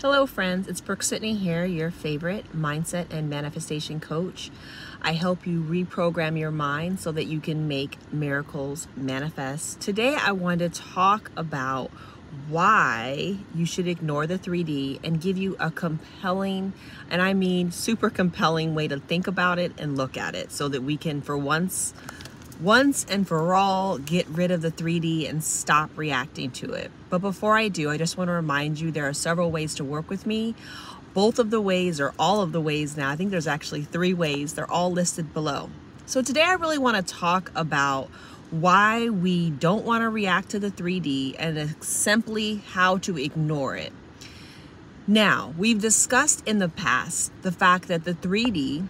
Hello friends, it's Brooke-Sidney here, your favorite mindset and manifestation coach. I help you reprogram your mind so that you can make miracles manifest. Today I want to talk about why you should ignore the 3D and give you a compelling, and I mean super compelling way to think about it and look at it so that we can for once and for all get rid of the 3D and stop reacting to it. But before I do, I just want to remind you there are several ways to work with me. Both of the ways, or all of the ways now, I think there's actually 3 ways. They're all listed below. So today I really want to talk about why we don't want to react to the 3D and simply how to ignore it. Now, we've discussed in the past the fact that the 3D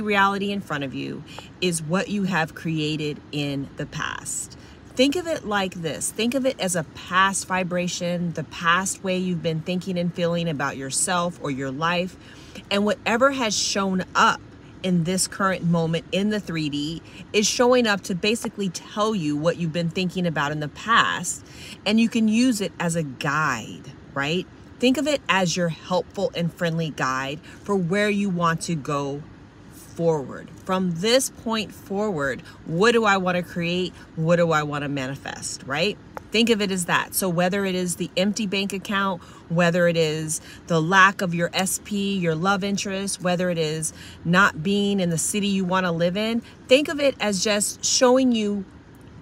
reality in front of you is what you have created in the past. Think of it like this. Think of it as a past vibration, the past way you've been thinking and feeling about yourself or your life. And whatever has shown up in this current moment in the 3D is showing up to basically tell you what you've been thinking about in the past. And you can use it as a guide, right? Think of it as your helpful and friendly guide for where you want to go forward. From this point forward, what do I want to create? What do I want to manifest, right? Think of it as that. So whether it is the empty bank account, whether it is the lack of your SP, your love interest, whether it is not being in the city you want to live in, think of it as just showing you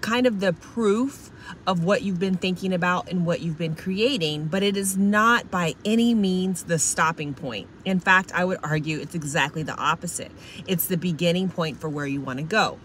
kind of the proof of what you've been thinking about and what you've been creating, but it is not by any means the stopping point. In fact, I would argue it's exactly the opposite. It's the beginning point for where you want to go.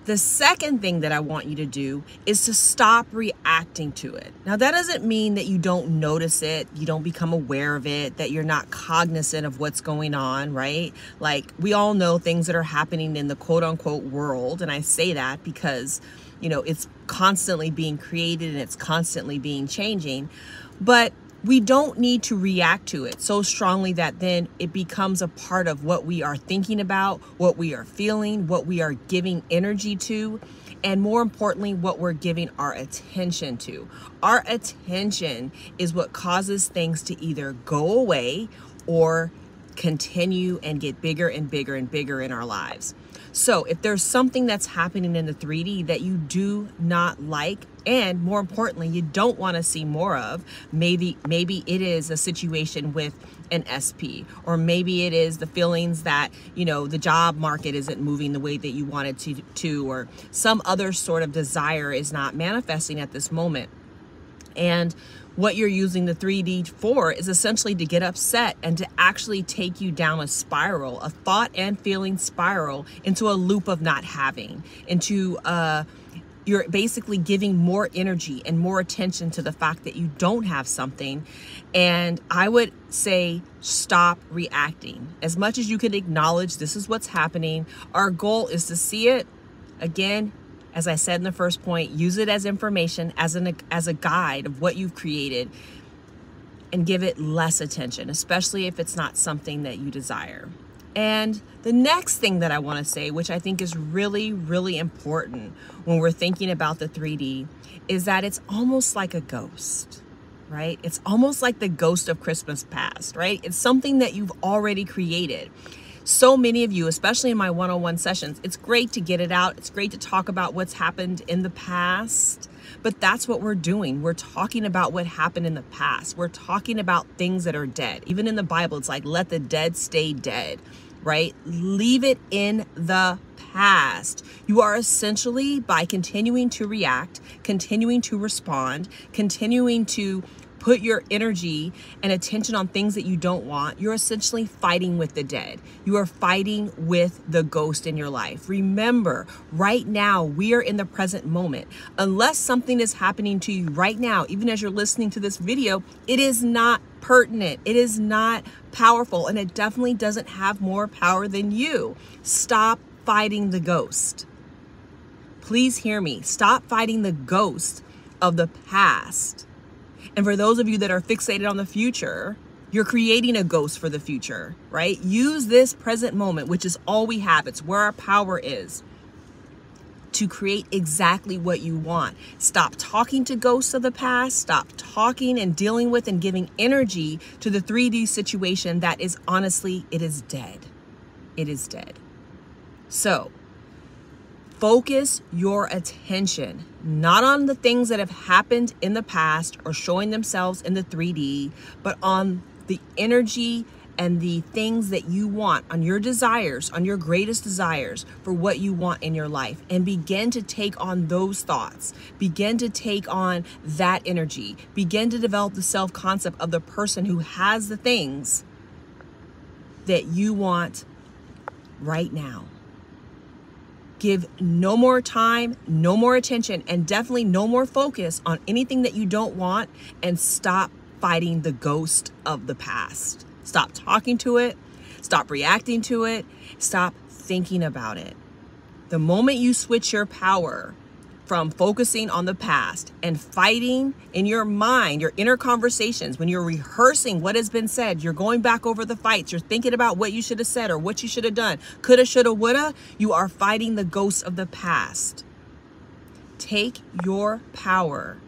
The second thing that I want you to do is to stop reacting to it. Now, that doesn't mean that you don't notice it, you don't become aware of it, that you're not cognizant of what's going on, right? Like, we all know things that are happening in the quote-unquote world, and I say that because, you know, it's constantly being created and it's constantly being changing, but we don't need to react to it so strongly that then it becomes a part of what we are thinking about, what we are feeling, what we are giving energy to, and more importantly, what we're giving our attention to. Our attention is what causes things to either go away or continue and get bigger and bigger and bigger in our lives. So if there's something that's happening in the 3D that you do not like, and more importantly, you don't want to see more of, maybe it is a situation with an SP, or maybe it is the feelings that, you know, the job market isn't moving the way that you want it to, or some other sort of desire is not manifesting at this moment. And what you're using the 3D for is essentially to get upset and to actually take you down a spiral, a thought and feeling spiral, into a loop of not having, into you're basically giving more energy and more attention to the fact that you don't have something. And I would say stop reacting. As much as you can acknowledge this is what's happening, our goal is to see it. Again, as I said in the first point, use it as information, as a guide of what you've created, and give it less attention, especially if it's not something that you desire. And the next thing that I want to say, which I think is really, really important when we're thinking about the 3D, is that it's almost like a ghost, right? It's almost like the ghost of Christmas past, right? It's something that you've already created. So many of you, especially in my one-on-one sessions, it's great to get it out. It's great to talk about what's happened in the past, but that's what we're doing. We're talking about what happened in the past. We're talking about things that are dead. Even in the Bible, it's like, let the dead stay dead, right? Leave it in the past. You are essentially, by continuing to react, continuing to respond, continuing to put your energy and attention on things that you don't want, you're essentially fighting with the dead. You are fighting with the ghost in your life. Remember, right now, we are in the present moment. Unless something is happening to you right now, even as you're listening to this video, it is not pertinent. It is not powerful, and it definitely doesn't have more power than you. Stop fighting the ghost. Please hear me. Stop fighting the ghost of the past. And for those of you that are fixated on the future, you're creating a ghost for the future, right? Use this present moment, which is all we have. It's where our power is, to create exactly what you want. Stop talking to ghosts of the past. Stop talking and dealing with and giving energy to the 3D situation that is honestly, it is dead. It is dead. So focus your attention not on the things that have happened in the past or showing themselves in the 3D, but on the energy and the things that you want, on your desires, on your greatest desires for what you want in your life, and begin to take on those thoughts. Begin to take on that energy. Begin to develop the self-concept of the person who has the things that you want right now. Give no more time, no more attention, and definitely no more focus on anything that you don't want, and stop fighting the ghost of the past. Stop talking to it. Stop reacting to it. Stop thinking about it. The moment you switch your power from focusing on the past and fighting in your mind, your inner conversations, when you're rehearsing what has been said, you're going back over the fights, you're thinking about what you should have said or what you should have done, coulda, shoulda, woulda, you are fighting the ghosts of the past. Take your power,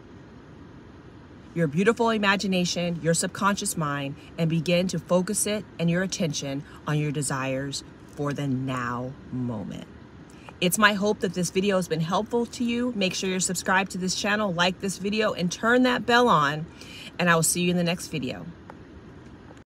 your beautiful imagination, your subconscious mind, and begin to focus it and your attention on your desires for the now moment. It's my hope that this video has been helpful to you. Make sure you're subscribed to this channel, like this video, and turn that bell on, and I will see you in the next video.